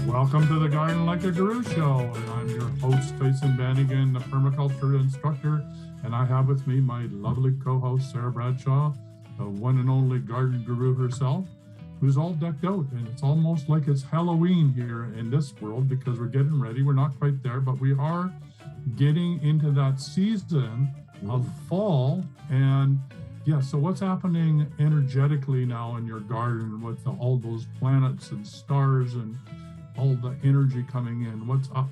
Welcome to the Garden Like a Guru Show, and I'm your host, Tyhson Banighen, the Permaculture Instructor, and I have with me my lovely co-host, Sarah Bradshaw, the one and only garden guru herself, who's all decked out, and it's almost like it's Halloween here in this world because we're getting ready. We're not quite there, but we are getting into that season of fall, and yeah, so what's happening energetically now in your garden with all those planets and stars and all the energy coming in? What's up?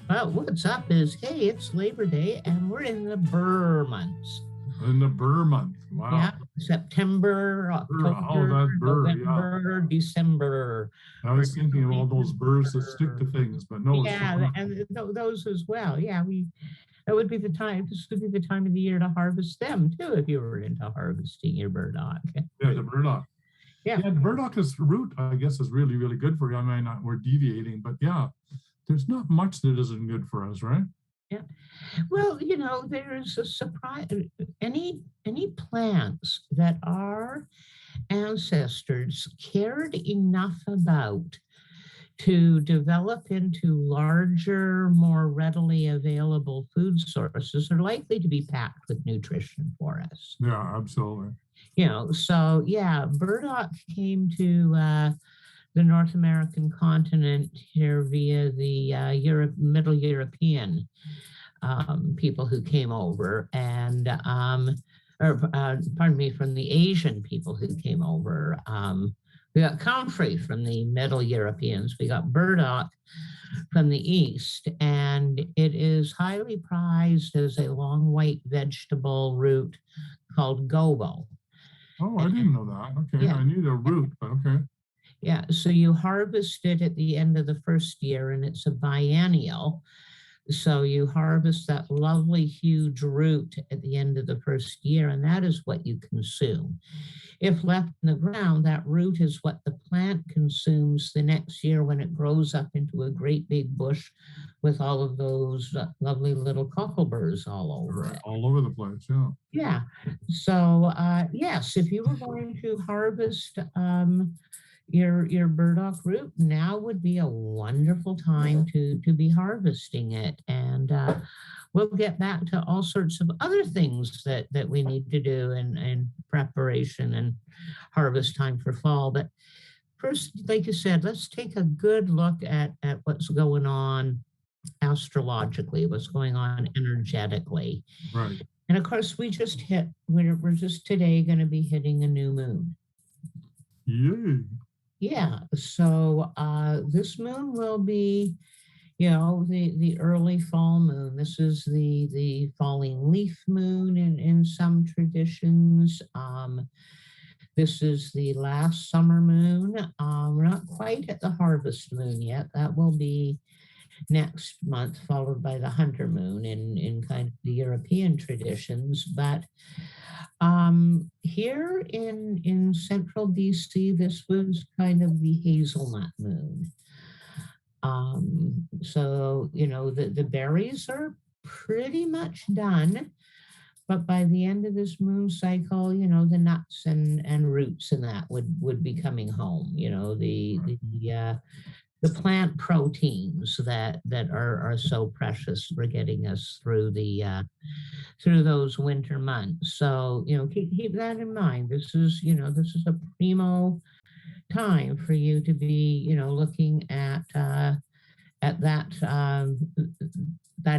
Well, what's up is, hey, it's Labor Day and we're in the Burr months. In the Burr month. Wow. Yeah, September, October, November, yeah. December. I was thinking of all those burrs that stick to things, but no. Yeah, and those as well. Yeah, that would be the time. This would be the time of the year to harvest them too, if you were into harvesting your burdock. Yeah, the burdock. Yeah, the burdock is root, I guess, is really, really good for you. I mean, we're deviating, but yeah, there's not much that isn't good for us, right? Yeah. Well, there's a surprise. Any plants that our ancestors cared enough about to develop into larger, more readily available food sources are likely to be packed with nutrition for us. Yeah, absolutely. So yeah, burdock came to the North American continent here via the Middle European people who came over, and from the Asian people who came over. We got comfrey from the Middle Europeans. We got burdock from the East, and it is highly prized as a long white vegetable root called gobo. Oh, I didn't know that. Okay, yeah. I knew the root, but okay. Yeah, so you harvest it at the end of the first year, and it's a biennial. So you harvest that lovely huge root at the end of the first year, and that is what you consume. If left in the ground, that root is what the plant consumes the next year when it grows up into a great big bush with all of those lovely little cockleburs all over it. All over the place, yeah. Yeah. So, yes, if you were going to harvest your burdock root, now would be a wonderful time to be harvesting it. And we'll get back to all sorts of other things that we need to do in preparation and harvest time for fall. But first, like you said, let's take a good look at what's going on astrologically, what's going on energetically. Right. And of course, we're just today going to be hitting a new moon. Yay. Yeah, so this moon will be, the early fall moon. This is the falling leaf moon in some traditions. This is the last summer moon. We're not quite at the harvest moon yet. That will be next month, followed by the hunter moon in kind of the European traditions. But here in central BC, this was kind of the hazelnut moon. So, the berries are pretty much done, but by the end of this moon cycle, the nuts and roots and that would be coming home, the plant proteins that are so precious for getting us through through those winter months. So keep that in mind. This is a primo time for you to be looking at that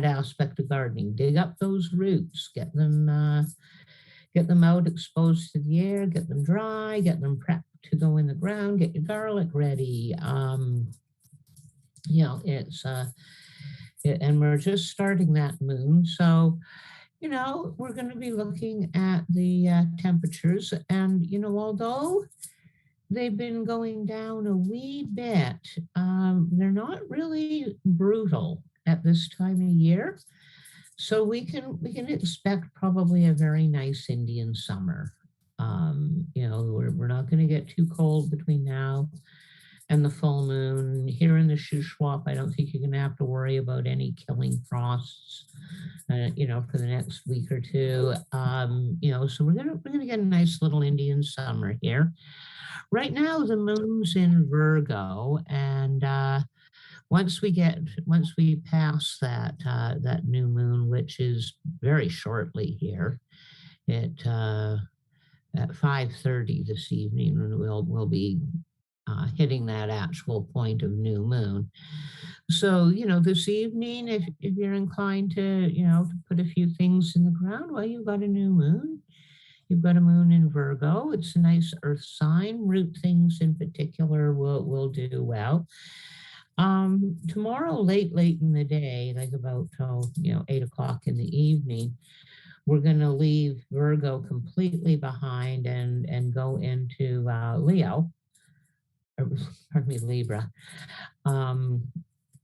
aspect of gardening. Dig up those roots, get them out exposed to the air, get them dry, get them prepped to go in the ground, get your garlic ready. And we're just starting that moon. So, we're going to be looking at the temperatures, and, although they've been going down a wee bit, they're not really brutal at this time of year. So we can expect probably a very nice Indian summer. We're not going to get too cold between now and the full moon. Here in the Shuswap, I don't think you're going to have to worry about any killing frosts, for the next week or two. So we're gonna get a nice little Indian summer here. Right now, the moon's in Virgo, and once we pass that new moon, which is very shortly here, at 5:30 this evening, and we'll be hitting that actual point of new moon. So, this evening, if you're inclined to put a few things in the ground, well, you've got a new moon. You've got a moon in Virgo. It's a nice earth sign. Root things in particular will do well. Tomorrow, late in the day, like about 8 o'clock in the evening, we're going to leave Virgo completely behind and go into Leo, or, pardon me, Libra.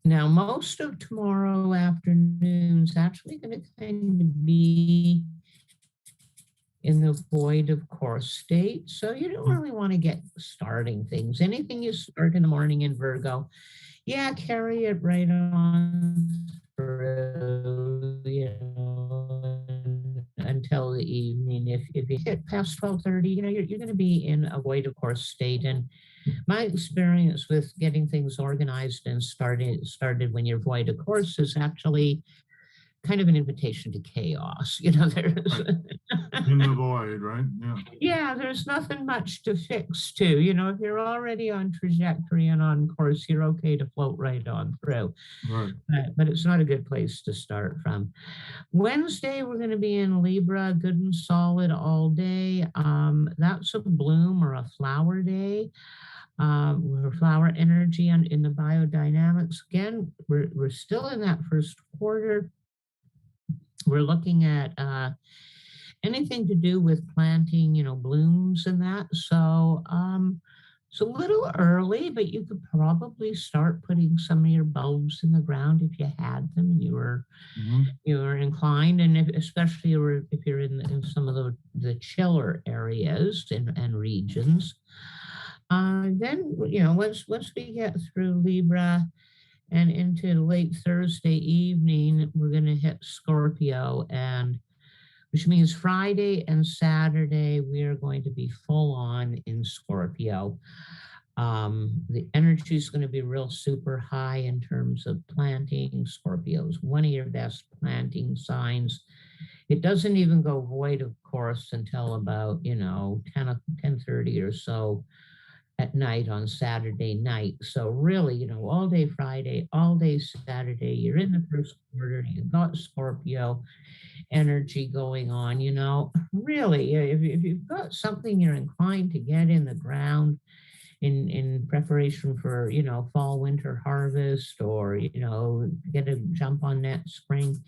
Now, most of tomorrow afternoon's actually going to kind of be in the void of course state. So you don't really want to get starting things. Anything you start in the morning in Virgo, carry it right on through, until the evening. If you hit past 12:30, you're going to be in a void of course state. And my experience with getting things organized and started when you're void of course is actually kind of an invitation to chaos. There's Right. In the void, right? Yeah, there's nothing much to fix too. If you're already on trajectory and on course, you're okay to float right on through. Right. But it's not a good place to start from. Wednesday, we're going to be in Libra, good and solid all day. That's a bloom or a flower day. Or flower energy in the biodynamics. Again, we're still in that first quarter. We're looking at anything to do with planting, blooms and that. So it's a little early, but you could probably start putting some of your bulbs in the ground if you had them and you were inclined, and especially if you're in some of the chiller areas and regions. Then, once we get through Libra and into late Thursday evening, we're going to hit Scorpio, which means Friday and Saturday, we are going to be full on in Scorpio. The energy is going to be real super high in terms of planting. Scorpio is one of your best planting signs. It doesn't even go void, of course, until about, 10:30 or so at night on Saturday night. So really, all day Friday, all day Saturday, you're in the first quarter, you've got Scorpio energy going on. Really, if you've got something you're inclined to get in the ground in preparation for, fall, winter harvest, or, get a jump on that spring,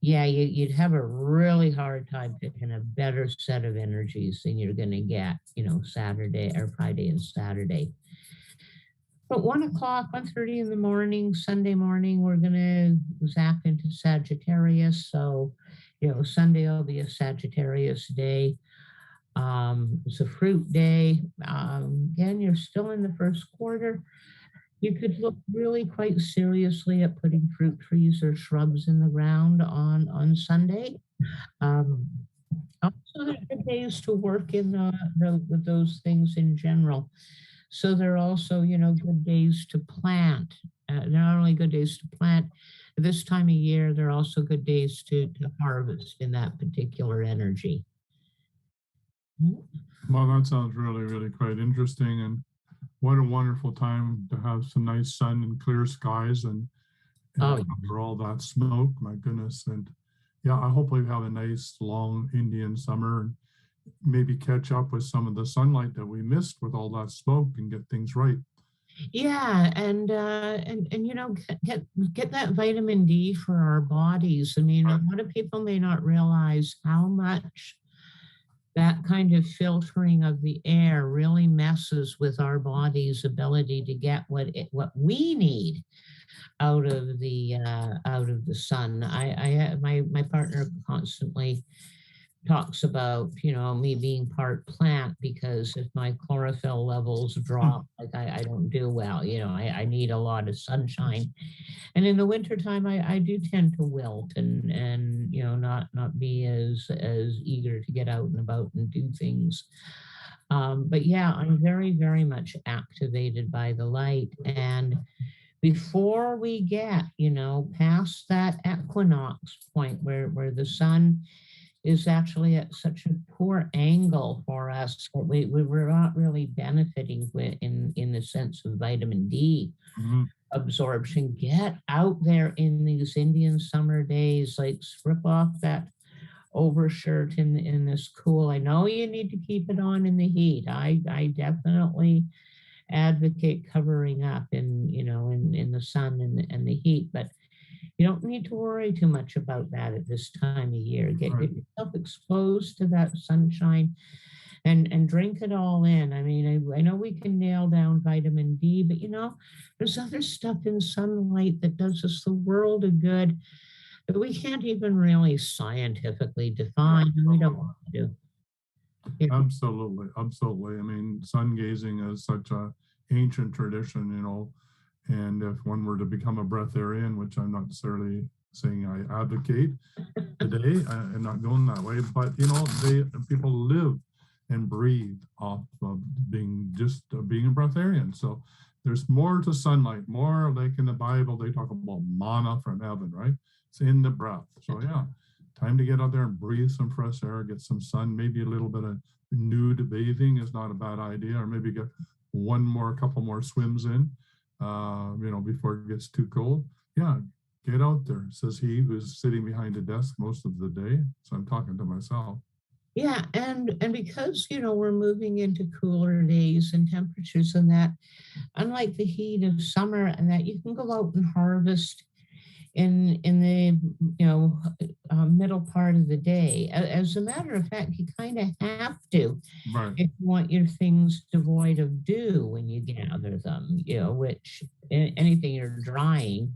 you'd have a really hard time picking a better set of energies than you're going to get, Saturday or Friday and Saturday. But 1:30 in the morning, Sunday morning, we're going to zap into Sagittarius. So, Sunday will be a Sagittarius day. It's a fruit day. Again, you're still in the first quarter. You could look really quite seriously at putting fruit trees or shrubs in the ground on Sunday. Also, there are days to work in with those things in general. So there are also, good days to plant. Not only good days to plant, at this time of year, there are also good days to harvest in that particular energy. Well, that sounds really, really quite interesting. And what a wonderful time to have some nice sun and clear skies and for all that smoke, my goodness. And I hope we have a nice long Indian summer and maybe catch up with some of the sunlight that we missed with all that smoke and get things right. Yeah, and get that vitamin D for our bodies. I mean, a lot of people may not realize how much that kind of filtering of the air really messes with our body's ability to get what we need out of the sun. My partner constantly talks about, me being part plant, because if my chlorophyll levels drop, like I don't do well, I need a lot of sunshine. And in the wintertime, I do tend to wilt and not be as eager to get out and about and do things. But I'm very, very much activated by the light. And before we get, past that equinox point where the sun is actually at such a poor angle for us that we're not really benefiting in the sense of vitamin D Mhm. absorption. Get out there in these Indian summer days, like strip off that overshirt in this cool. I know you need to keep it on in the heat. I definitely advocate covering up in the sun and the heat, but you don't need to worry too much about that at this time of year. Get Right. yourself exposed to that sunshine and drink it all in. I mean, I know we can nail down vitamin D, but there's other stuff in sunlight that does us the world of good that we can't even really scientifically Yeah. define, and we don't want to. Absolutely, absolutely. I mean, sun gazing is such a ancient tradition, and if one were to become a breatharian, which I'm not necessarily saying I advocate today, I'm not going that way, but people live and breathe off of being being a breatharian. So there's more to sunlight, more like in the Bible, they talk about manna from heaven, right? It's in the breath. So yeah, time to get out there and breathe some fresh air, get some sun, maybe a little bit of nude bathing is not a bad idea, or maybe get couple more swims in, before it gets too cold. Yeah, get out there, says he who's sitting behind a desk most of the day. So I'm talking to myself. Yeah, and because we're moving into cooler days and temperatures and that, unlike the heat of summer and that, you can go out and harvest in the middle part of the day. As a matter of fact, you kind of have to Right. if you want your things devoid of dew when you gather them. Which anything you're drying,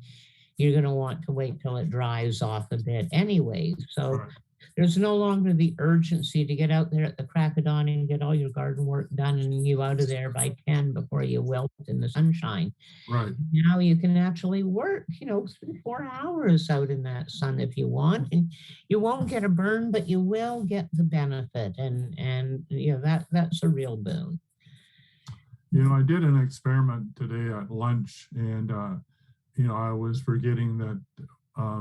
you're going to want to wait till it dries off a bit anyway. So Right. there's no longer the urgency to get out there at the crack of dawn and get all your garden work done and you out of there by 10 before you wilt in the sunshine. Right. Now you can actually work, 3, 4 hours out in that sun if you want, and you won't get a burn, but you will get the benefit, and that's a real boon. I did an experiment today at lunch, and I was forgetting that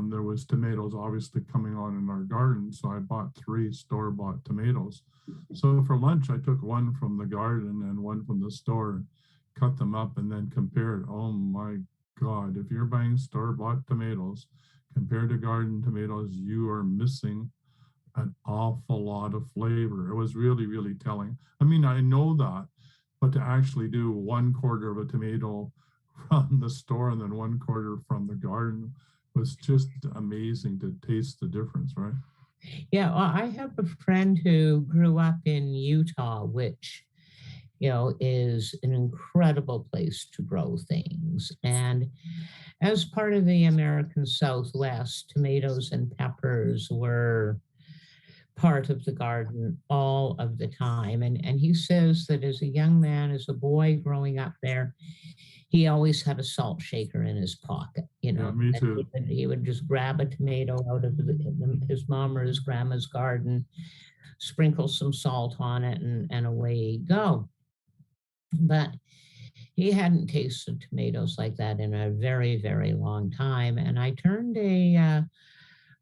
there was tomatoes obviously coming on in our garden, so I bought 3 store-bought tomatoes. So for lunch, I took one from the garden and one from the store, cut them up, and then compared. Oh my God, if you're buying store-bought tomatoes compared to garden tomatoes, you are missing an awful lot of flavor. It was really, really telling. I mean, I know that, but to actually do 1/4 of a tomato from the store and then 1/4 from the garden was just amazing to taste the difference, right? Yeah, well, I have a friend who grew up in Utah, which is an incredible place to grow things. And as part of the American Southwest, tomatoes and peppers were part of the garden all of the time. And he says that as a young man, as a boy growing up there, he always had a salt shaker in his pocket, Yeah, me and too. he would just grab a tomato out of his mom or his grandma's garden, sprinkle some salt on it, and away he'd go. But he hadn't tasted tomatoes like that in a very, very long time. And I turned a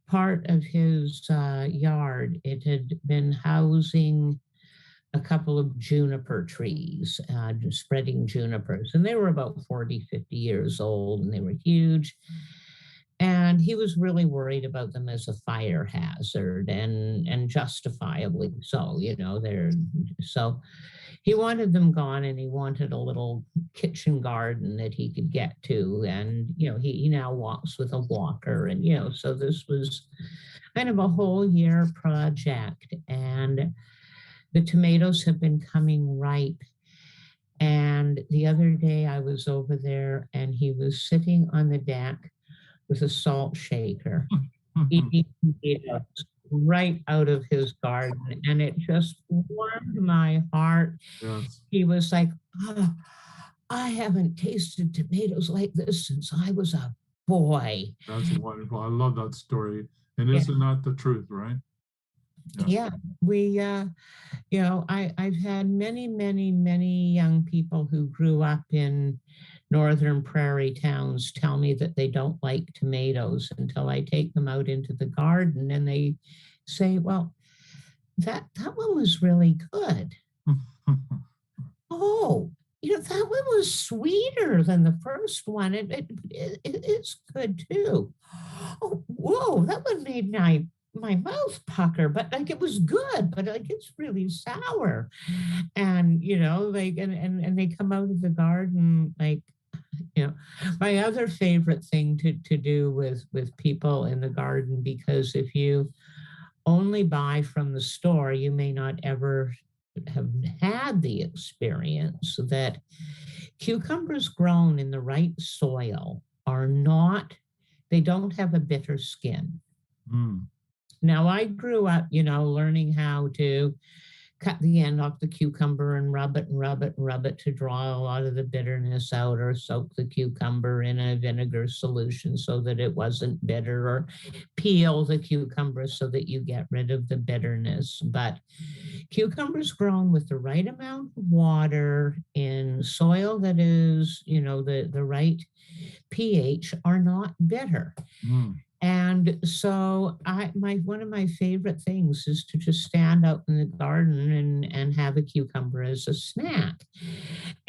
part of his yard. It had been housing a couple of juniper trees, spreading junipers, and they were about 40, 50 years old, and they were huge. And he was really worried about them as a fire hazard, and justifiably so. They're so he wanted them gone, and he wanted a little kitchen garden that he could get to. And he now walks with a walker, and so this was kind of a whole year project. And the tomatoes have been coming ripe. And the other day I was over there, and he was sitting on the deck with a salt shaker eating tomatoes right out of his garden. And it just warmed my heart. Yes, He was like, "Oh, I haven't tasted tomatoes like this since I was a boy." that's wonderful. I love that story. And Yeah, isn't that the truth, right? Yeah. yeah. We I've had many, many, many young people who grew up in northern prairie towns tell me that they don't like tomatoes until I take them out into the garden and they say, well, that one was really good. Oh, that one was sweeter than the first one. It's good too. Oh, whoa, that one made my mouth pucker, but like it was good, but like it's really sour. And like and they come out of the garden like, you know, my other favorite thing to do with people in the garden, because if you only buy from the store, you may not ever have had the experience that cucumbers grown in the right soil are not, they don't have a bitter skin. Mm. Now, I grew up, learning how to cut the end off the cucumber and rub it and rub it and rub it to draw a lot of the bitterness out, or soak the cucumber in a vinegar solution so that it wasn't bitter, or peel the cucumber so that you get rid of the bitterness. But cucumbers grown with the right amount of water in soil that is, the right pH are not bitter. Mm. And so one of my favorite things is to just stand out in the garden and have a cucumber as a snack.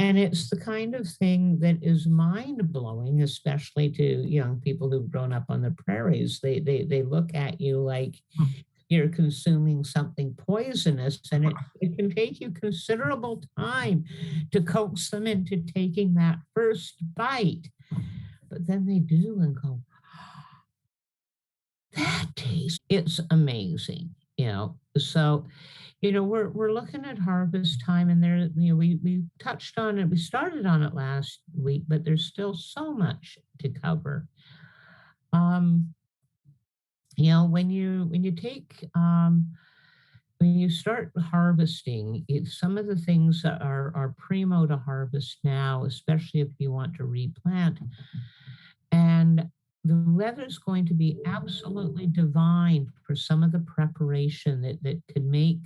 And it's the kind of thing that is mind blowing, especially to young people who've grown up on the prairies. They look at you like you're consuming something poisonous, and it can take you considerable time to coax them into taking that first bite. But then they do and go, that taste, it's amazing. So we're looking at harvest time, and there, we touched on it, we started on it last week, but there's still so much to cover. When you take when you start harvesting, some of the things that are primo to harvest now, especially if you want to replant, and the weather's going to be absolutely divine for some of the preparation that could make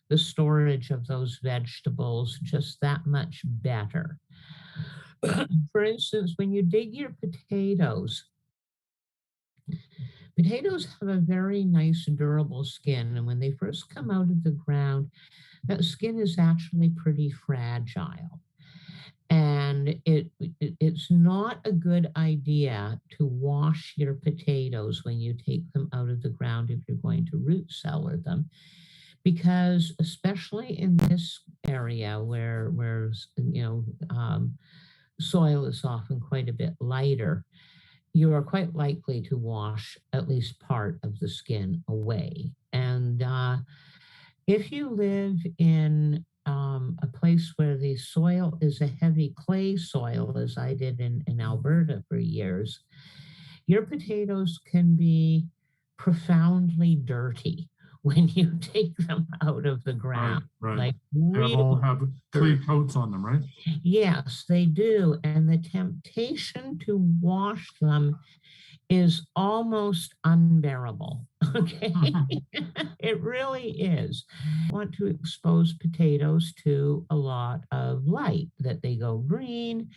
the storage of those vegetables just that much better. For instance, when you dig your potatoes have a very nice durable skin, and when they first come out of the ground, that skin is actually pretty fragile. And it's not a good idea to wash your potatoes when you take them out of the ground if you're going to root cellar them, because especially in this area where soil is often quite a bit lighter, you are quite likely to wash at least part of the skin away. And if you live in a place where the soil is a heavy clay soil, as I did in Alberta for years, your potatoes can be profoundly dirty when you take them out of the ground. Right. Like They really all have clay coats on them, right? Yes, they do. And the temptation to wash them is almost unbearable. Okay. It really is. I want to expose potatoes to a lot of light, that they go green,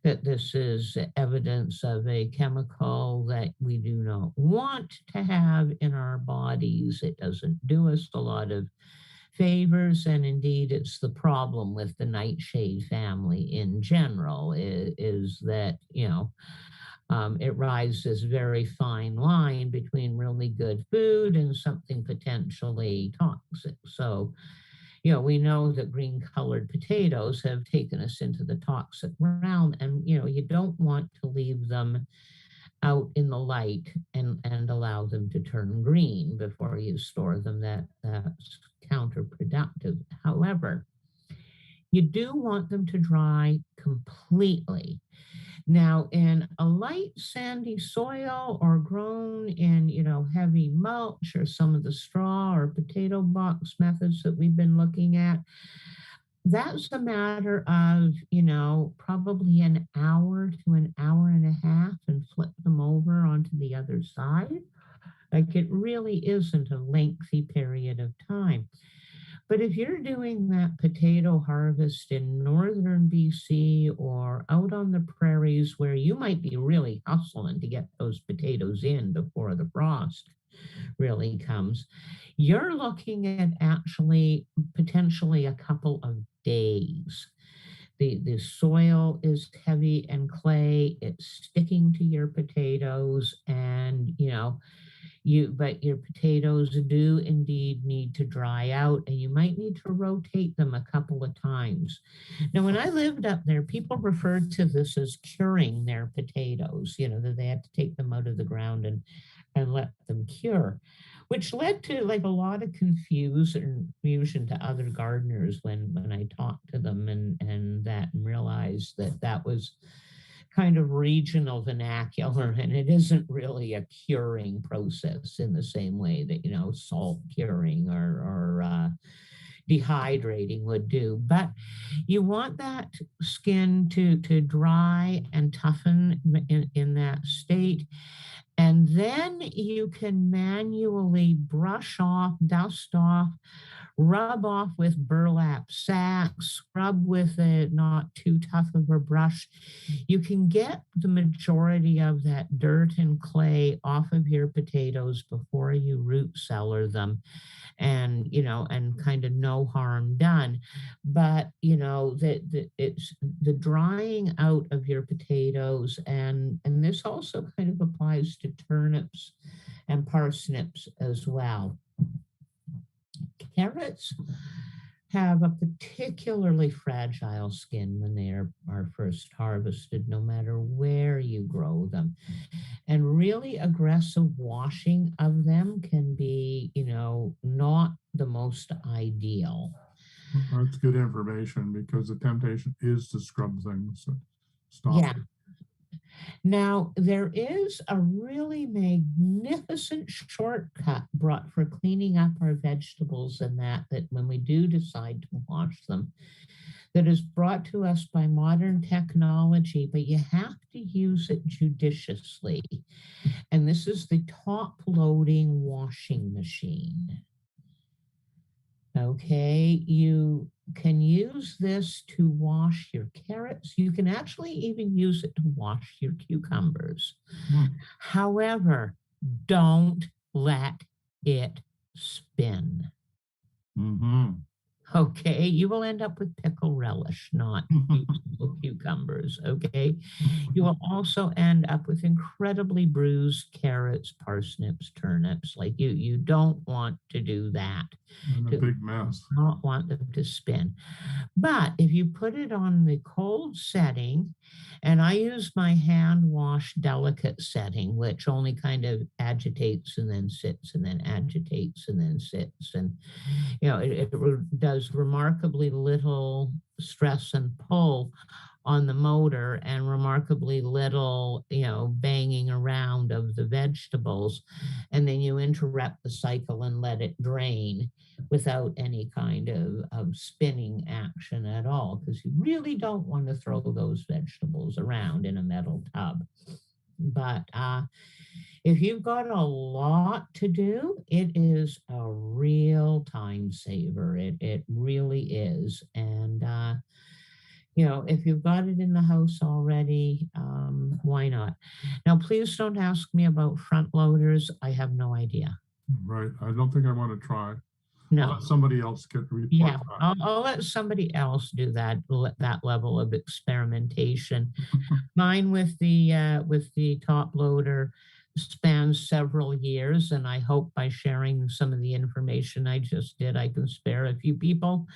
that this is evidence of a chemical that we do not want to have in our bodies. It doesn't do us a lot of favors, and indeed it's the problem with the nightshade family in general, is that it rides this very fine line between really good food and something potentially toxic. So we know that green colored potatoes have taken us into the toxic realm, and you don't want to leave them out in the light and allow them to turn green before you store them. That's counterproductive. However, you do want them to dry completely. Now, in a light sandy soil, or grown in, heavy mulch, or some of the straw or potato box methods that we've been looking at, that's a matter of, probably an hour to an hour and a half, and flip them over onto the other side. Like, it really isn't a lengthy period of time. But if you're doing that potato harvest in northern BC or out on the prairies where you might be really hustling to get those potatoes in before the frost really comes, you're looking at actually potentially a couple of days. The soil is heavy and clay, it's sticking to your potatoes, and but your potatoes do indeed need to dry out, and you might need to rotate them a couple of times. Now, when I lived up there, people referred to this as curing their potatoes, that they had to take them out of the ground and let them cure, which led to like a lot of confusion to other gardeners when I talked to them and realized that was kind of regional vernacular, and it isn't really a curing process in the same way that salt curing or dehydrating would do. But you want that skin to dry and toughen in that state. And then you can manually brush off, dust off, rub off with burlap sacks, scrub with a not too tough of a brush. You can get the majority of that dirt and clay off of your potatoes before you root cellar them, and kind of no harm done. But it's the drying out of your potatoes, and this also kind of applies to turnips and parsnips as well. Carrots have a particularly fragile skin when they are first harvested, no matter where you grow them. And really aggressive washing of them can be, not the most ideal. That's good information, because the temptation is to scrub things. Stop. Yeah. Now, there is a really magnificent shortcut brought for cleaning up our vegetables and that when we do decide to wash them, that is brought to us by modern technology, but you have to use it judiciously. And this is the top-loading washing machine. Okay, you can use this to wash your carrots. You can actually even use it to wash your cucumbers. However, don't let it spin. Okay, you will end up with pickle relish, not usable cucumbers. Okay, you will also end up with incredibly bruised carrots, parsnips, turnips. Like you don't want to do that. And a big mess. Not want them to spin. But if you put it on the cold setting, and I use my hand wash delicate setting, which only kind of agitates and then sits and then agitates and then sits. And, it does remarkably little stress and pull on the motor and remarkably little, banging around of the vegetables. And then you interrupt the cycle and let it drain without any kind of spinning action at all, because you really don't want to throw those vegetables around in a metal tub. But if you've got a lot to do, it is a real time saver. It really is. And, if you've got it in the house already, why not? Now, please don't ask me about front loaders. I have no idea. Right. I don't think I want to try. No. I'll let somebody else get report. Yeah, I'll let somebody else do that level of experimentation. Mine with the top loader spans several years, and I hope by sharing some of the information I just did, I can spare a few people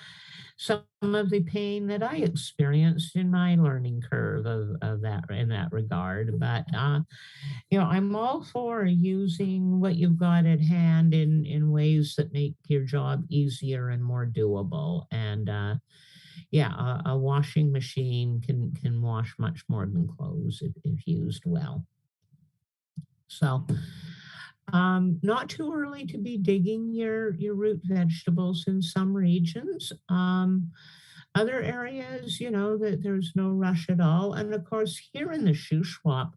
some of the pain that I experienced in my learning curve of that in that regard. But I'm all for using what you've got at hand in ways that make your job easier and more doable. And a washing machine can wash much more than clothes if used well. So not too early to be digging your root vegetables in some regions. Other areas, that there's no rush at all. And of course, here in the Shuswap,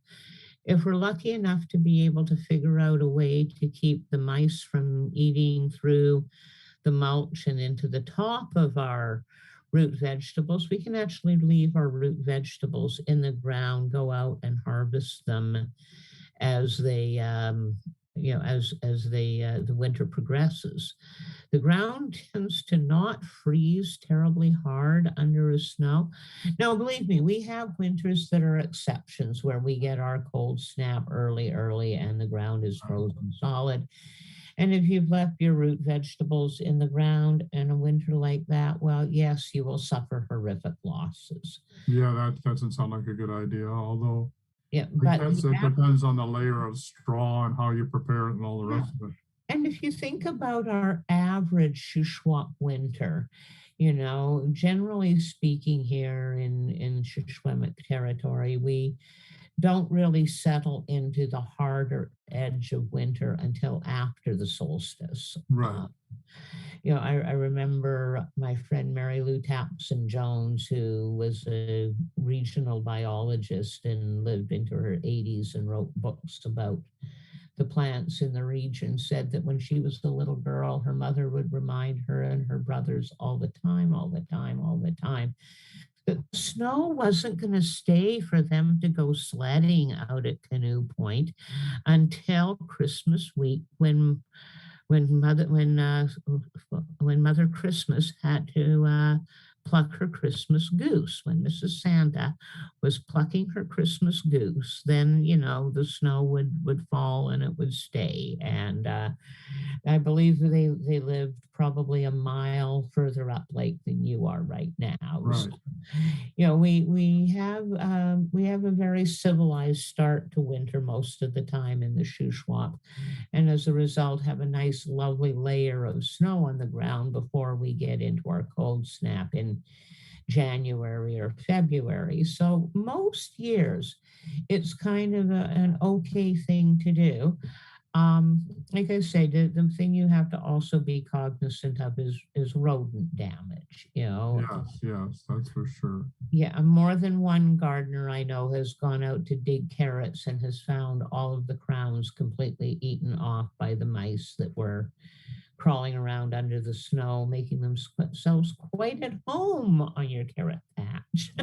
if we're lucky enough to be able to figure out a way to keep the mice from eating through the mulch and into the top of our root vegetables, we can actually leave our root vegetables in the ground, go out and harvest them as they the winter progresses. The ground tends to not freeze terribly hard under a snow. Now, believe me, we have winters that are exceptions where we get our cold snap early, and the ground is frozen solid. And if you've left your root vegetables in the ground in a winter like that, well, yes, you will suffer horrific losses. Yeah, that doesn't sound like a good idea, although Yeah, I but guess it depends on the layer of straw and how you prepare it and all the rest of it. and if you think about our average Shuswap winter, you know, generally speaking, here in Shuswap territory, we don't really settle into the harder edge of winter until after the solstice. Right. I remember my friend Mary Lou Tapson Jones, who was a regional biologist and lived into her 80s and wrote books about the plants in the region, said that when she was a little girl, her mother would remind her and her brothers all the time, that snow wasn't going to stay for them to go sledding out at Canoe Point until Christmas week, when Mother Christmas had to pluck her Christmas goose. When Mrs. Santa was plucking her Christmas goose, then the snow would fall and it would stay. And I believe they lived probably a mile further up lake than you are right now. Right. So, we have a very civilized start to winter most of the time in the Shuswap, and as a result have a nice lovely layer of snow on the ground before we get into our cold snap in January or February. So most years it's kind of an okay thing to do. Like I say, the thing you have to also be cognizant of is rodent damage. Yes, that's for sure. Yeah, more than one gardener I know has gone out to dig carrots and has found all of the crowns completely eaten off by the mice that were crawling around under the snow, making themselves quite at home on your carrot patch.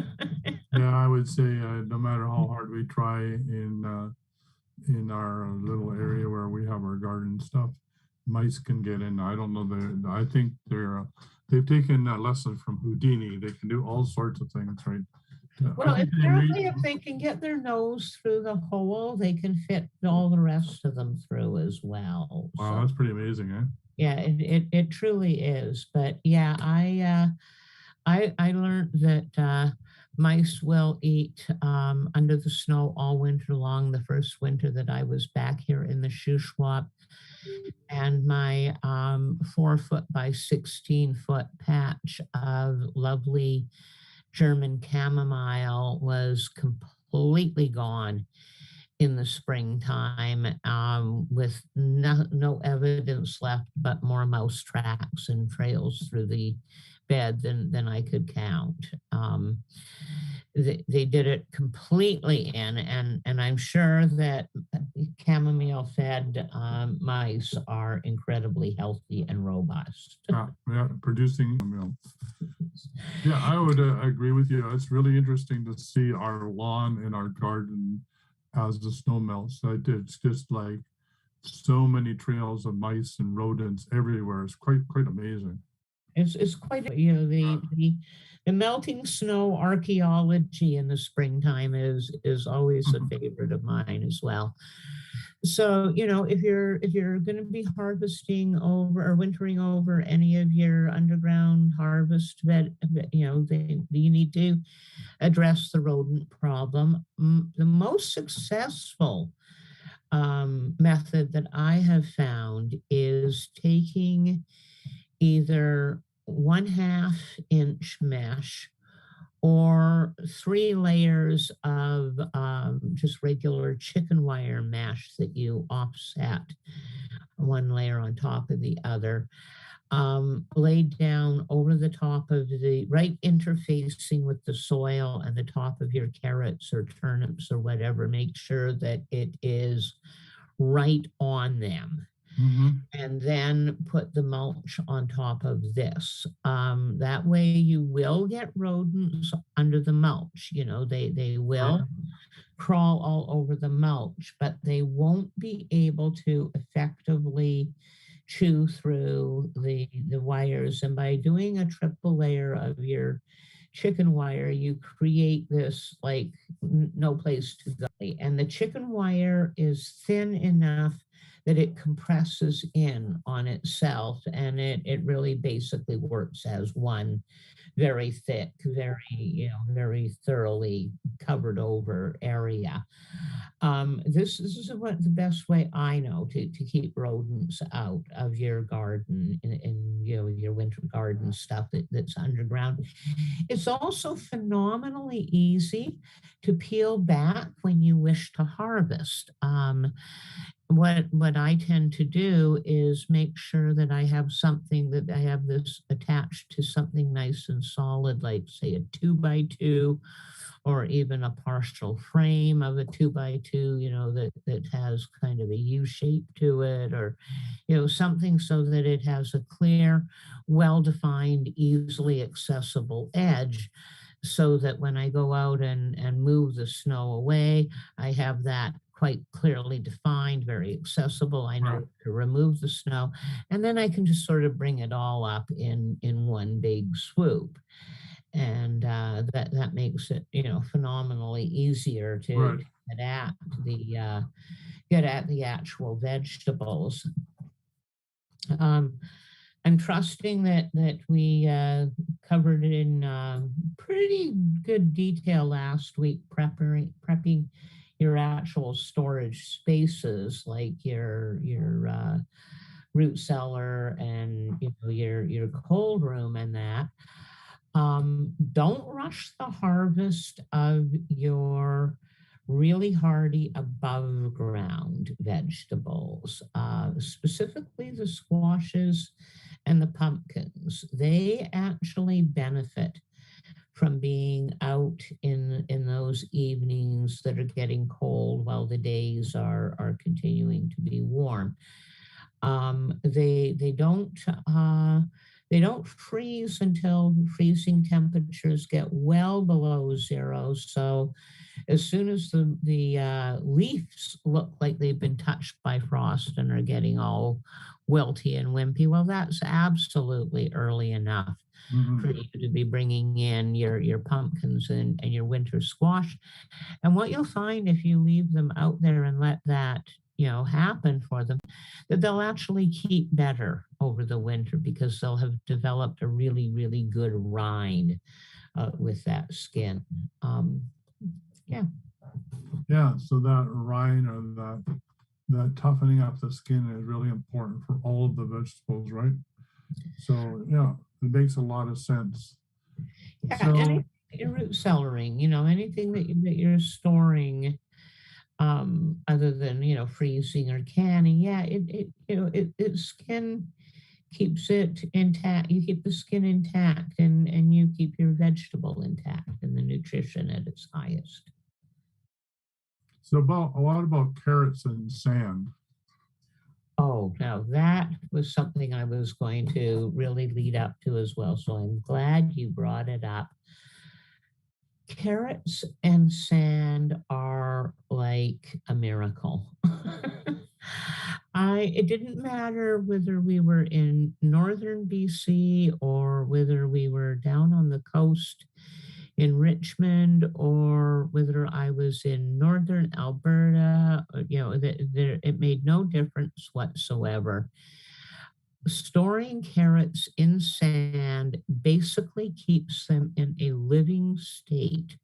Yeah, I would say no matter how hard we try in our little area where we have our garden stuff, mice can get in. I don't know. I think they've taken a lesson from Houdini. They can do all sorts of things, right? Well, apparently, if they can get their nose through the hole, they can fit all the rest of them through as well. Wow, that's pretty amazing, eh? Yeah, it truly is. But yeah, I learned that mice will eat under the snow all winter long. The first winter that I was back here in the Shuswap, and my 4-foot by 16-foot patch of lovely German chamomile was completely gone in the springtime, with no evidence left but more mouse tracks and trails through the bed than I could count. They did it completely in, and I'm sure that chamomile fed mice are incredibly healthy and robust. Yeah, producing milk. Yeah, I would agree with you. It's really interesting to see our lawn and our garden as the snow melts. It's just like so many trails of mice and rodents everywhere. It's quite amazing. It's quite the melting snow archaeology in the springtime is always a favorite of mine as well. So if you're going to be harvesting over or wintering over any of your underground harvest bed, you need to address the rodent problem. The most successful method that I have found is taking either 1/2 inch mesh or 3 layers of just regular chicken wire mesh that you offset one layer on top of the other, laid down over the top of the right interfacing with the soil and the top of your carrots or turnips or whatever. Make sure that it is right on them. and then put the mulch on top of this. That way you will get rodents under the mulch. You know, they will crawl all over the mulch, but they won't be able to effectively chew through the wires. And by doing a triple layer of your chicken wire, you create this like no place to go. And the chicken wire is thin enough that it compresses in on itself, and it really basically works as one very thick, very, very thoroughly covered over area. This is what the best way I know to keep rodents out of your garden and your winter garden stuff that's underground. It's also phenomenally easy to peel back when you wish to harvest. What I tend to do is make sure that I have something that I have this attached to something nice and solid, like say a 2x2, or even a partial frame of a 2x2, that has kind of a U shape to it, or, something so that it has a clear, well-defined, easily accessible edge, so that when I go out and move the snow away, I have that quite clearly defined, very accessible. I know to remove the snow, and then I can just sort of bring it all up in one big swoop. And that makes it, phenomenally easier to get at the actual vegetables. I'm trusting that we covered it in pretty good detail last week, prepping your actual storage spaces, like your root cellar and your cold room and that. Don't rush the harvest of your really hardy above ground vegetables, specifically the squashes and the pumpkins. They actually benefit from being out in those evenings that are getting cold while the days are continuing to be warm. They don't freeze until freezing temperatures get well below zero. So as soon as the leaves look like they've been touched by frost and are getting all wilty and wimpy, well, that's absolutely early enough for you to be bringing in your pumpkins and your winter squash. And what you'll find if you leave them out there and let that happen for them, that they'll actually keep better over the winter because they'll have developed a really, really good rind with that skin. Yeah, so that rind or that toughening up the skin is really important for all of the vegetables, right? So yeah, it makes a lot of sense. Yeah, so, your root cellaring, anything that you're storing, other than freezing or canning, it skin keeps it intact. You keep the skin intact, and you keep your vegetable intact and the nutrition at its highest. So a lot about carrots and sand. Oh, now that was something I was going to really lead up to as well. So I'm glad you brought it up. Carrots and sand are like a miracle. It didn't matter whether we were in northern BC or whether we were down on the coast in Richmond or whether I was in northern Alberta. It made no difference whatsoever. Storing carrots in sand basically keeps them in a living state,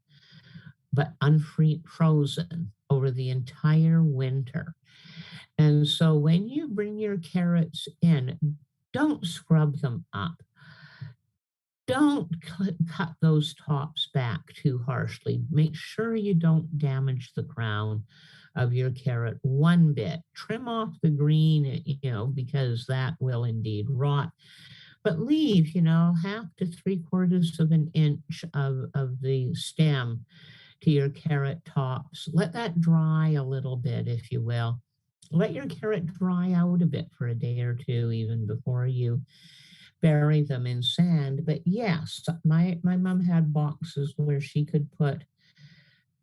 but unfrozen over the entire winter. And so when you bring your carrots in, don't scrub them up. Don't cut those tops back too harshly. Make sure you don't damage the crown of your carrot one bit. Trim off the green, because that will indeed rot. But leave, half to 3/4 of an inch of the stem to your carrot tops. Let that dry a little bit, if you will. let your carrot dry out a bit for a day or two, even before you bury them in sand. But yes, my mom had boxes where she could put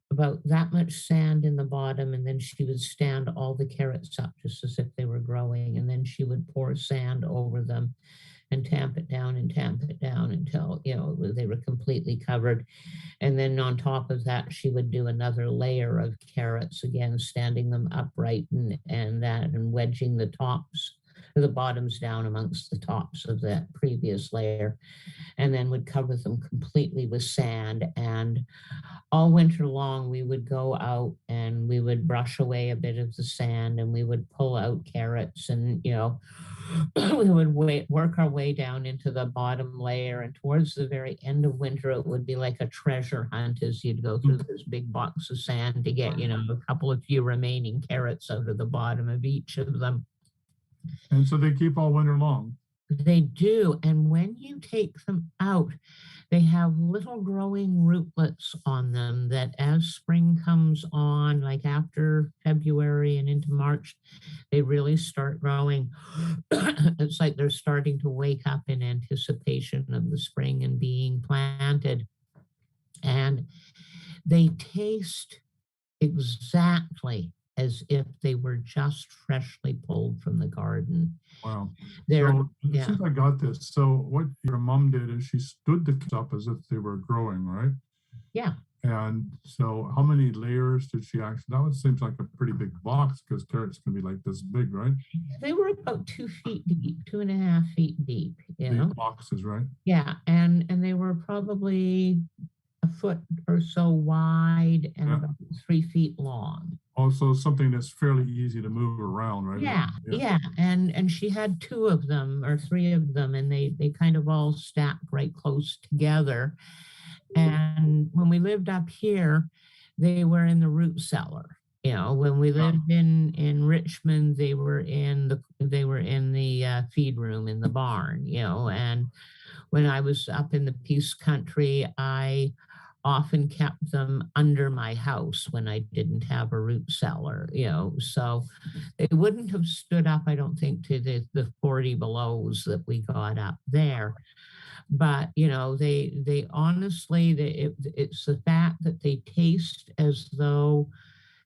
about that much sand in the bottom, and then she would stand all the carrots up just as if they were growing, and then she would pour sand over them and tamp it down and tamp it down until they were completely covered. And then on top of that, she would do another layer of carrots, again standing them upright and wedging the tops, the bottoms down amongst the tops of that previous layer, and then would cover them completely with sand. And all winter long, we would go out and we would brush away a bit of the sand, and we would pull out carrots, and we would work our way down into the bottom layer. And towards the very end of winter, it would be like a treasure hunt as you'd go through this big box of sand to get, a couple of few remaining carrots out of the bottom of each of them. And so they keep all winter long. They do. And when you take them out, they have little growing rootlets on them that as spring comes on, like after February and into March, they really start growing. It's like they're starting to wake up in anticipation of the spring and being planted. And they taste exactly as if they were just freshly pulled from the garden. Wow. They're, So yeah. since I got this, so what your mom did is she stood the kids up as if they were growing, right? Yeah. And so how many layers did she actually, that seems like a pretty big box because carrots can be like this big, right? They were about 2 feet deep, 2.5 feet deep. Big boxes, right? Yeah. And they were probably a foot or so wide and about 3 feet long. Also something that's fairly easy to move around, right? Yeah. And she had 2 of them or 3 of them, and they kind of all stacked right close together. And when we lived up here, they were in the root cellar. When we lived in Richmond, they were in the feed room in the barn. And when I was up in the Peace Country, I often kept them under my house when I didn't have a root cellar. So they wouldn't have stood up, I don't think, to the 40 belows that we got up there. But they honestly, it's the fact that they taste as though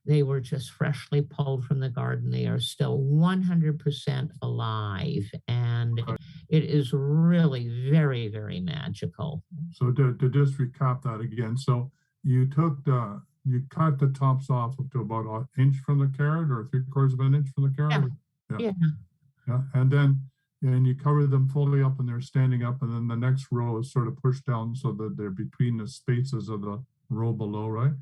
they were just freshly pulled from the garden. They are still 100% alive, and it is really very, very magical. So to just recap that again, so you cut the tops off up to about an inch from the carrot or 3/4 of an inch from the carrot. Yeah. And then you cover them fully up and they're standing up, and then the next row is sort of pushed down so that they're between the spaces of the row below, right?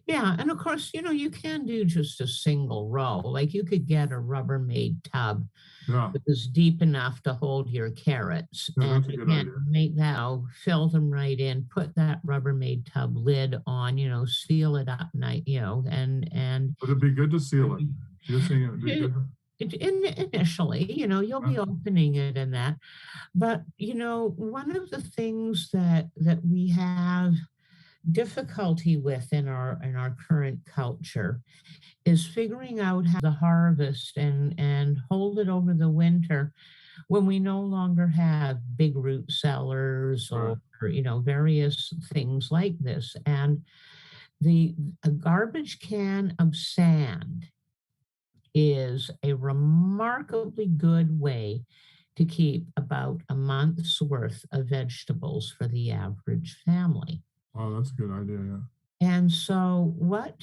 Yeah, and of course, you can do just a single row. Like you could get a Rubbermaid tub that is deep enough to hold your carrots, and that's a good idea. make that, fill them right in, put that Rubbermaid tub lid on, seal it up night, and. But it'd be good to seal it. You're saying it would be good. Initially, you'll be opening it and that, but one of the things that we have difficulty with in our current culture is figuring out how to harvest and hold it over the winter when we no longer have big root cellars or various things like this. And a garbage can of sand is a remarkably good way to keep about a month's worth of vegetables for the average family. Oh, that's a good idea, yeah. And so what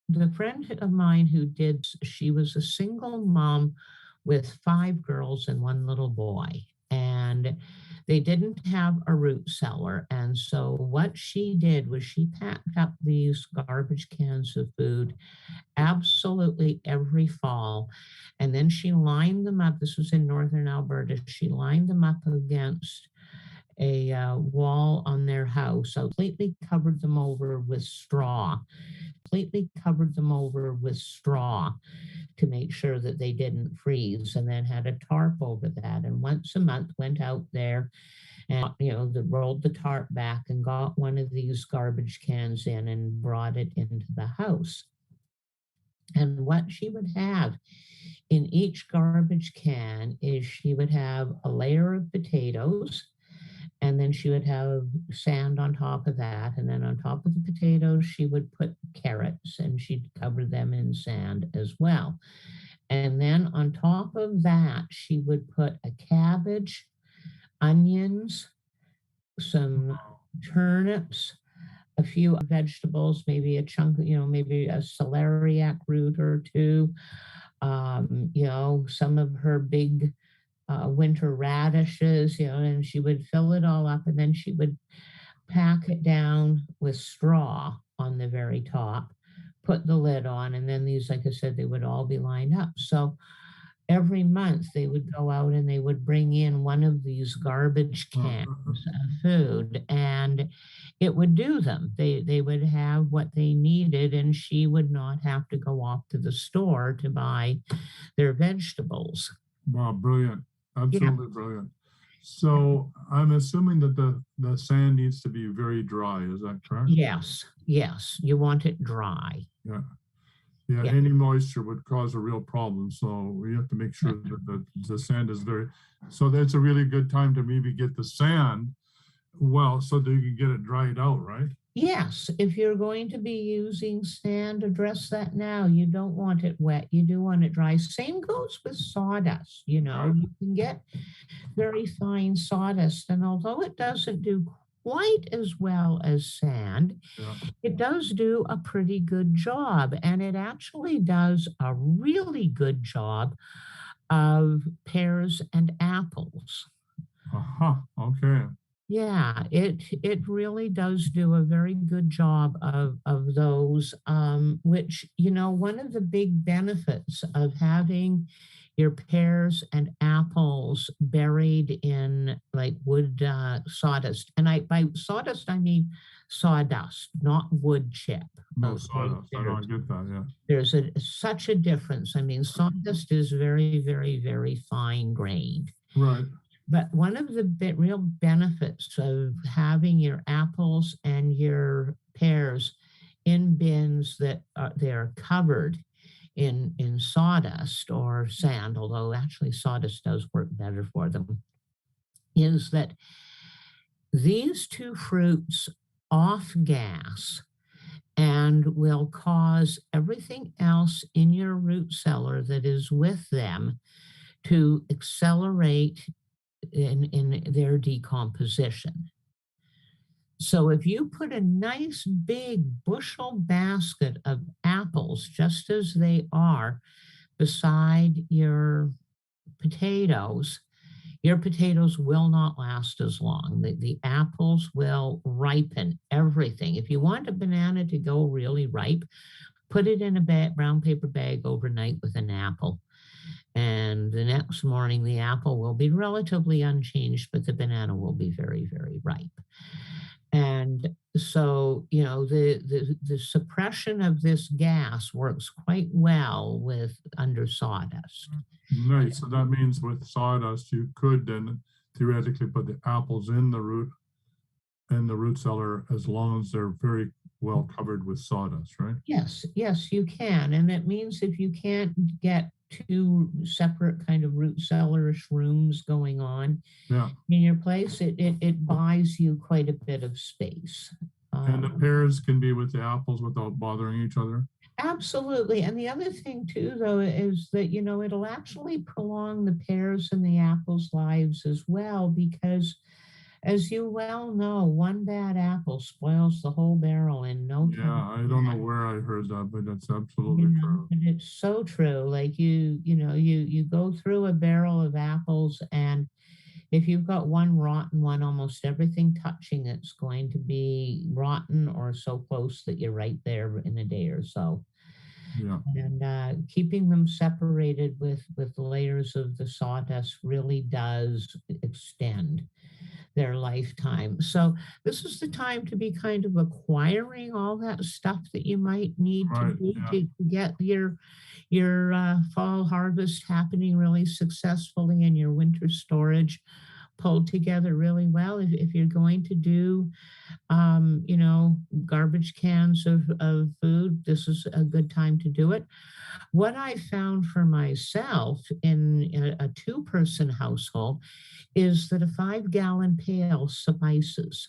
the friend of mine who did, she was a single mom with 5 girls and 1 little boy. And they didn't have a root cellar. And so what she did was she packed up these garbage cans of food absolutely every fall. And then she lined them up. This was in northern Alberta. She lined them up against a wall on their house, so completely covered them over with straw, to make sure that they didn't freeze, and then had a tarp over that. And once a month went out there and, rolled the tarp back and got one of these garbage cans in and brought it into the house. And what she would have in each garbage can is she would have a layer of potatoes, and then she would have sand on top of that. And then on top of the potatoes, she would put carrots and she'd cover them in sand as well. And then on top of that, she would put a cabbage, onions, some turnips, a few vegetables, maybe a chunk, maybe a celeriac root or two, some of her big winter radishes, and she would fill it all up and then she would pack it down with straw on the very top, put the lid on, and then these, like I said, they would all be lined up. So every month they would go out and they would bring in one of these garbage cans of food, and it would do them. They would have what they needed, and she would not have to go off to the store to buy their vegetables. Wow, brilliant. Absolutely brilliant. So I'm assuming that the sand needs to be very dry. Is that correct? Yes. You want it dry. Yeah, any moisture would cause a real problem. So we have to make sure that the sand is so that's a really good time to maybe get the sand so that you can get it dried out, right? Yes, if you're going to be using sand, address that now. You don't want it wet. You do want it dry. Same goes with sawdust. You can get very fine sawdust. And although it doesn't do quite as well as sand, it does do a pretty good job. And it actually does a really good job of pears and apples. Okay. Yeah, it really does do a very good job of those, which, one of the big benefits of having your pears and apples buried in like wood sawdust. And by sawdust, I mean sawdust, not wood chip. No, sawdust. I don't get that, yeah. There's such a difference. I mean, sawdust is very, very, very fine grained. Right. But one of the real benefits of having your apples and your pears in bins that they're covered in sawdust or sand, although actually sawdust does work better for them, is that these two fruits off gas and will cause everything else in your root cellar that is with them to accelerate in their decomposition. So if you put a nice big bushel basket of apples, just as they are, beside your potatoes will not last as long. The apples will ripen everything. If you want a banana to go really ripe, put it in a brown paper bag overnight with an apple. And the next morning, the apple will be relatively unchanged, but the banana will be very, very ripe. And so, the suppression of this gas works quite well under sawdust. Nice. So that means with sawdust, you could then theoretically put the apples in the root cellar as long as they're very well covered with sawdust, right? Yes, you can. And that means if you can't get two separate kind of root cellarish rooms going on in your place, it buys you quite a bit of space. And the pears can be with the apples without bothering each other? Absolutely. And the other thing too, though, is that, it'll actually prolong the pears and the apples' lives as well, because as you well know, one bad apple spoils the whole barrel in no time. Yeah, I don't know where I heard that, but that's absolutely true. And it's so true. Like you go through a barrel of apples, and if you've got one rotten one, almost everything touching it's going to be rotten or so close that you're right there in a day or so. Yeah. And keeping them separated with layers of the sawdust really does extend their lifetime. So this is the time to be kind of acquiring all that stuff that you might need to do to get your fall harvest happening really successfully in your winter storage. pulled together really well. If you're going to do, garbage cans of food, this is a good time to do it. What I found for myself in a two-person household is that a 5-gallon pail suffices.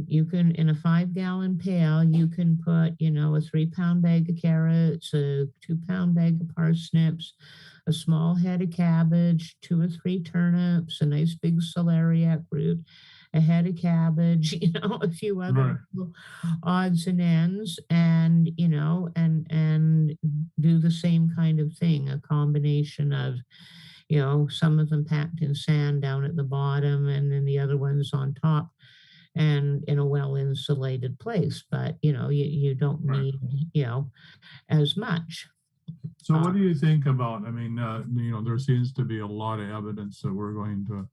You can, in a 5-gallon pail, you can put, a 3-pound bag of carrots, a 2-pound bag of parsnips, a small head of cabbage, 2 or 3 turnips, a nice big celeriac root, a head of cabbage, a few Right. other little odds and ends, and, and do the same kind of thing, a combination of, some of them packed in sand down at the bottom and then the other ones on top and in a well insulated place. But, you don't Right. need, as much. So what do you think about, I mean, there seems to be a lot of evidence that we're going to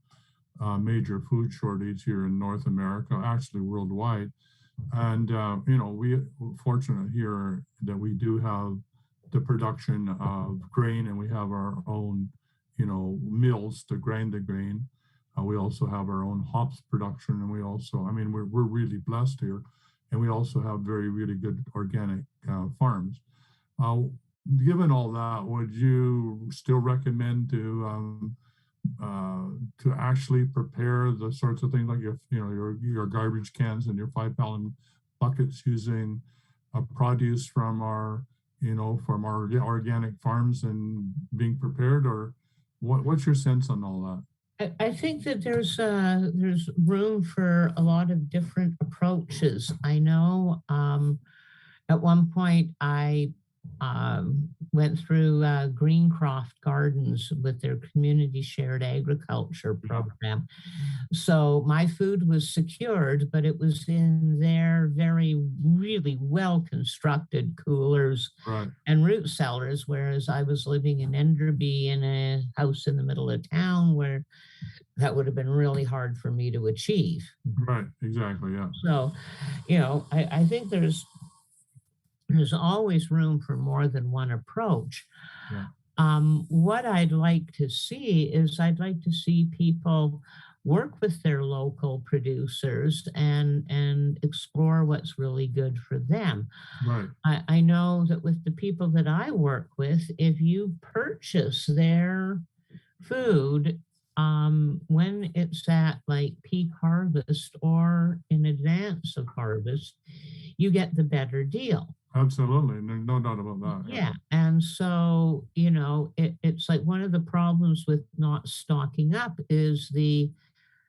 major food shortage here in North America, actually worldwide. And, we fortunate here that we do have the production of grain and we have our own, mills to grind the grain. We also have our own hops production and we also, I mean, we're really blessed here. And we also have really good organic farms. Given all that, would you still recommend to actually prepare the sorts of things like your garbage cans and your 5-gallon buckets using produce from our organic farms and being prepared, or what's your sense on all that? I think that there's room for a lot of different approaches. I know at one point I went through Greencroft Gardens with their community shared agriculture program. So my food was secured, but it was in their really well constructed coolers Right. and root cellars, whereas I was living in Enderby in a house in the middle of town where that would have been really hard for me to achieve. Right. Exactly. Yeah. So, I think there's always room for more than one approach. Yeah. What I'd like to see is I'd like to see people work with their local producers and explore what's really good for them. Right. I know that with the people that I work with, if you purchase their food when it's at like peak harvest or in advance of harvest, you get the better deal. Absolutely. No doubt about that. Yeah. And so, it's like one of the problems with not stocking up is the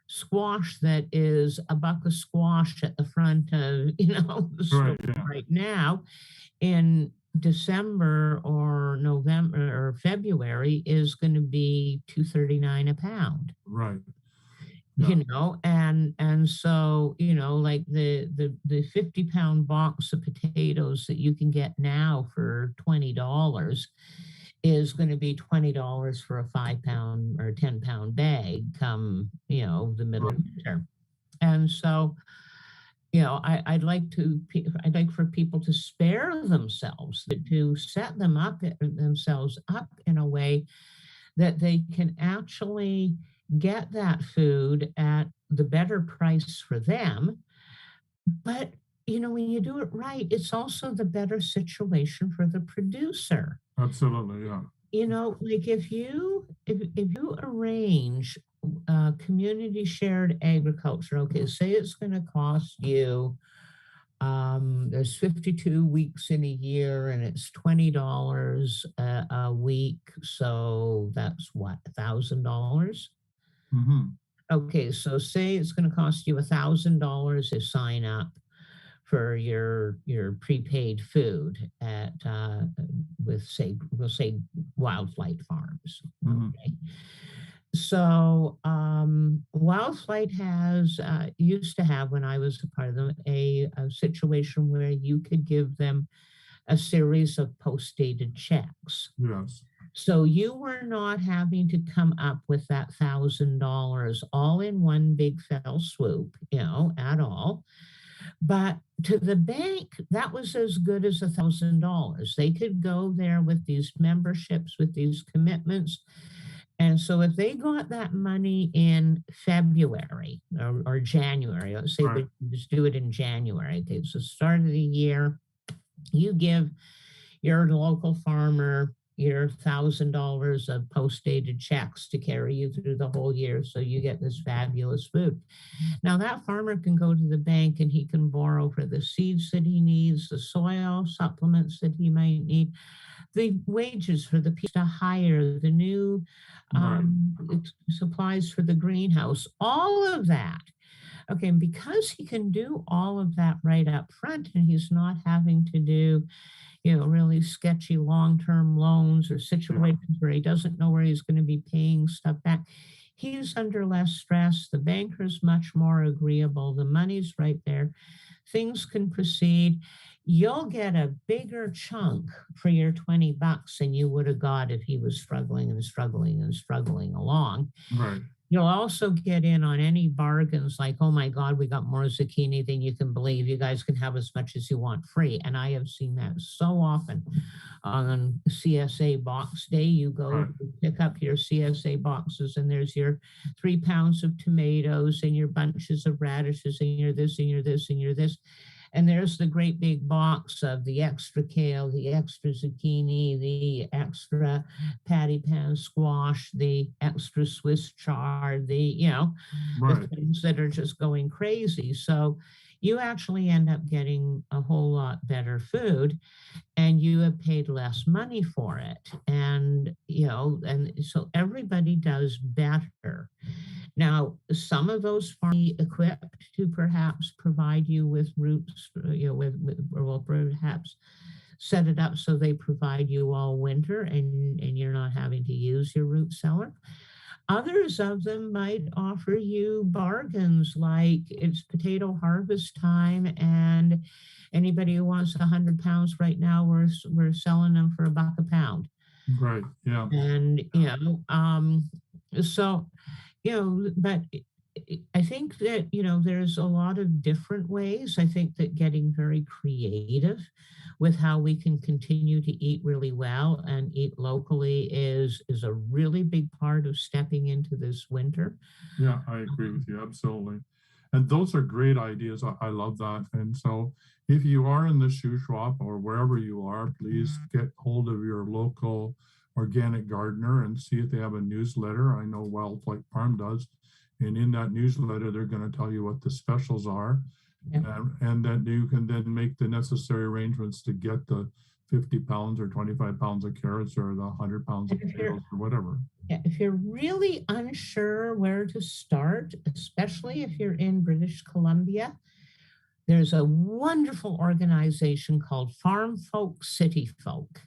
squash that is a buck of squash at the front of, the store Right. Yeah. right now in December or November or February is going to be $2.39 a pound. Right. Yeah. And so like the 50-pound box of potatoes that you can get now for $20 is going to be $20 for a 5-pound or 10-pound bag come the middle of winter. And so I'd like for people to spare themselves, to set themselves up in a way that they can actually get that food at the better price for them. But, when you do it right, it's also the better situation for the producer. Absolutely. Yeah. Like if you arrange community shared agriculture, okay, say it's going to cost you there's 52 weeks in a year and it's $20 a week. So that's what, $1,000? Mm-hmm. Okay, so say it's going to cost you $1,000 to sign up for your prepaid food at we'll say Wildflight Farms. Mm-hmm. Okay. So Wildflight has used to have, when I was a part of them, a situation where you could give them a series of post-dated checks. Yes. So you were not having to come up with that $1,000 all in one big fell swoop, at all. But to the bank, that was as good as $1,000. They could go there with these memberships, with these commitments, And so if they got that money in February or January, let's say Right. we just do it in January. Okay, it's the start of the year. You give your local farmer your $1,000 of post-dated checks to carry you through the whole year, so you get this fabulous food. Now that farmer can go to the bank and he can borrow for the seeds that he needs, the soil supplements that he might need, the wages for the people to hire, the new Right. supplies for the greenhouse, all of that. Okay, and because he can do all of that right up front and he's not having to do, really sketchy long-term loans or Yeah. situations where he doesn't know where he's going to be paying stuff back, he's under less stress. The banker's much more agreeable. The money's right there. Things can proceed. You'll get a bigger chunk for your $20 than you would have got if he was struggling and struggling and struggling along. Right. You'll also get in on any bargains like, oh my God, we got more zucchini than you can believe. You guys can have as much as you want free. And I have seen that so often on CSA box day. You go Right. to pick up your CSA boxes and there's your 3 pounds of tomatoes and your bunches of radishes and your this and your this and your this. And there's the great big box of the extra kale, the extra zucchini, the extra patty pan squash, the extra Swiss chard, the Right. things that are just going crazy. So you actually end up getting a whole lot better food and you have paid less money for it. And so everybody does better. Now, some of those farms are equipped to perhaps provide you with roots, or will perhaps set it up so they provide you all winter and you're not having to use your root cellar. Others of them might offer you bargains like it's potato harvest time and anybody who wants 100 pounds right now, we're selling them for $1 a pound. Right. Yeah. And, so but I think that, there's a lot of different ways. I think that getting very creative with how we can continue to eat really well and eat locally is a really big part of stepping into this winter. Yeah, I agree with you. Absolutely. And those are great ideas. I love that. And so if you are in the shoe shop or wherever you are, please get hold of your local organic gardener and see if they have a newsletter. I know Wildlife Farm does. And in that newsletter, they're going to tell you what the specials are. Yeah. And then you can then make the necessary arrangements to get the 50 pounds or 25 pounds of carrots or the 100 pounds of And potatoes or whatever. if you're really unsure where to start, especially if you're in British Columbia, there's a wonderful organization called Farm Folk City Folk.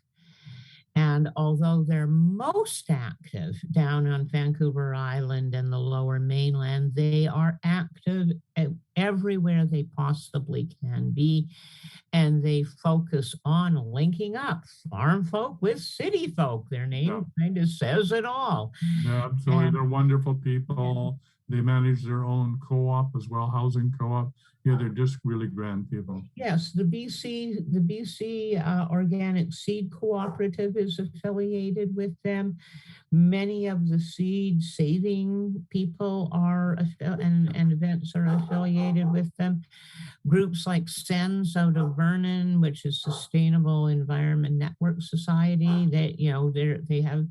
And although they're most active down on Vancouver Island and the lower mainland, they are active everywhere they possibly can be. And they focus on linking up farm folk with city folk. Their name kind of says it all. Yeah, absolutely. They're wonderful people. They manage their own co-op as well, housing co-op. Yeah, they're just really grand people. Yes, the BC Organic Seed Cooperative is affiliated with them. Many of the seed saving people and events are affiliated with them. Groups like SENS out of Vernon, which is Sustainable Environment Network Society, they have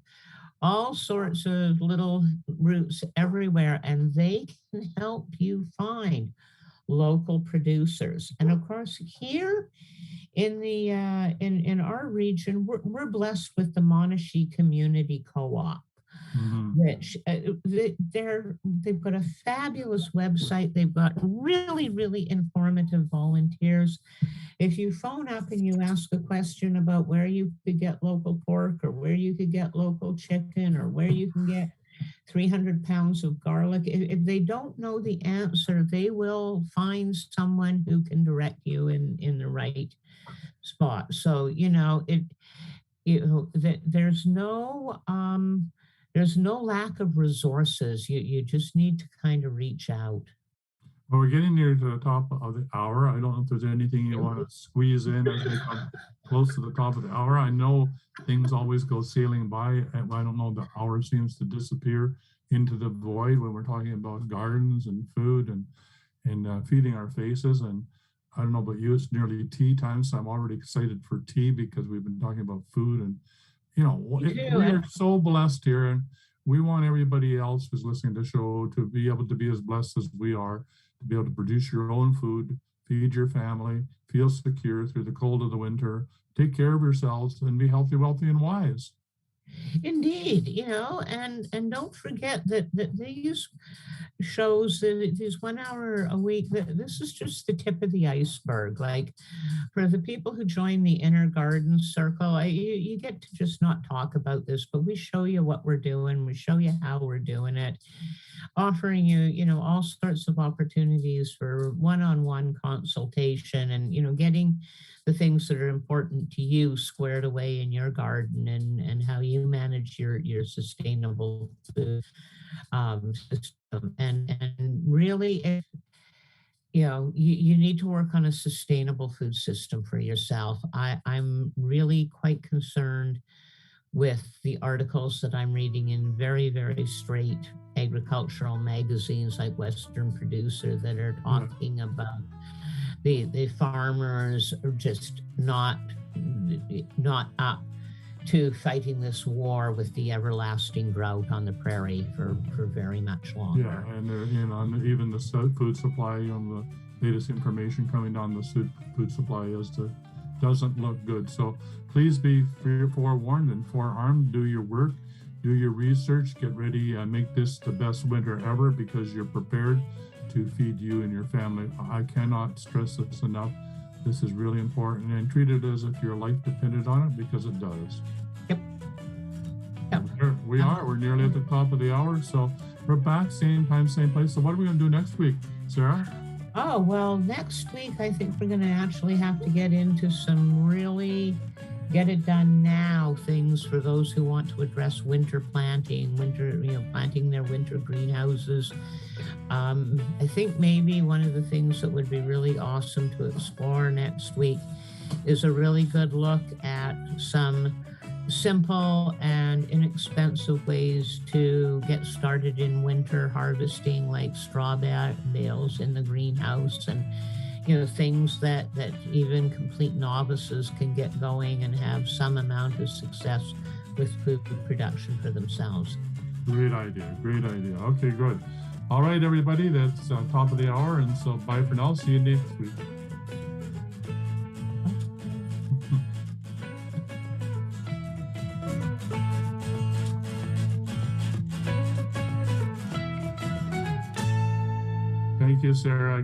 all sorts of little roots everywhere, and they can help you find local producers. And of course, here in the in our region, we're blessed with the Monashee Community Co-op, which they've got a fabulous website. They've got really, really informative volunteers. If you phone up and you ask a question about where you could get local pork or where you could get local chicken or where you can get 300 pounds of garlic, if they don't know the answer, they will find someone who can direct you in the right spot. So, there's no lack of resources. You just need to kind of reach out. Well, we're getting near to the top of the hour. I don't know if there's anything you want to squeeze in as we come close to the top of the hour. I know things always go sailing by, and I don't know, the hour seems to disappear into the void when we're talking about gardens and food and feeding our faces. And I don't know about you, it's nearly tea time, so I'm already excited for tea because we've been talking about food. And we are so blessed here, and we want everybody else who's listening to the show to be able to be as blessed as we are, to be able to produce your own food, feed your family, feel secure through the cold of the winter, take care of yourselves, and be healthy, wealthy, and wise. Indeed, and don't forget that these shows, that these 1 hour a week, that this is just the tip of the iceberg. Like, for the people who join the inner garden circle, you get to just not talk about this, but we show you what we're doing, we show you how we're doing it, offering you, all sorts of opportunities for one-on-one consultation, and getting the things that are important to you squared away in your garden, and how you manage your sustainable food system. And really, if you need to work on a sustainable food system for yourself. I'm really quite concerned with the articles that I'm reading in very, very straight agricultural magazines like Western Producer that are talking about the farmers are just not up to fighting this war with the everlasting drought on the prairie for very much longer. Yeah, and even the food supply, the latest information coming down the food supply doesn't look good. So please be forewarned and forearmed. Do your work, do your research, get ready, and make this the best winter ever because you're prepared to feed you and your family. I cannot stress this enough. This is really important, and treat it as if your life depended on it, because it does. Yep. We're nearly at the top of the hour, so we're back, same time, same place. So what are we going to do next week, Sarah? Oh, well, next week, I think we're going to actually have to get into some really get it done now things for those who want to address winter planting, planting their winter greenhouses. I think maybe one of the things that would be really awesome to explore next week is a really good look at some simple and inexpensive ways to get started in winter harvesting, like straw bales in the greenhouse, and things that even complete novices can get going and have some amount of success with food production for themselves. Great idea. Okay, good. All right, everybody, that's top of the hour, and so bye for now. See you next week. Thank you, Sarah.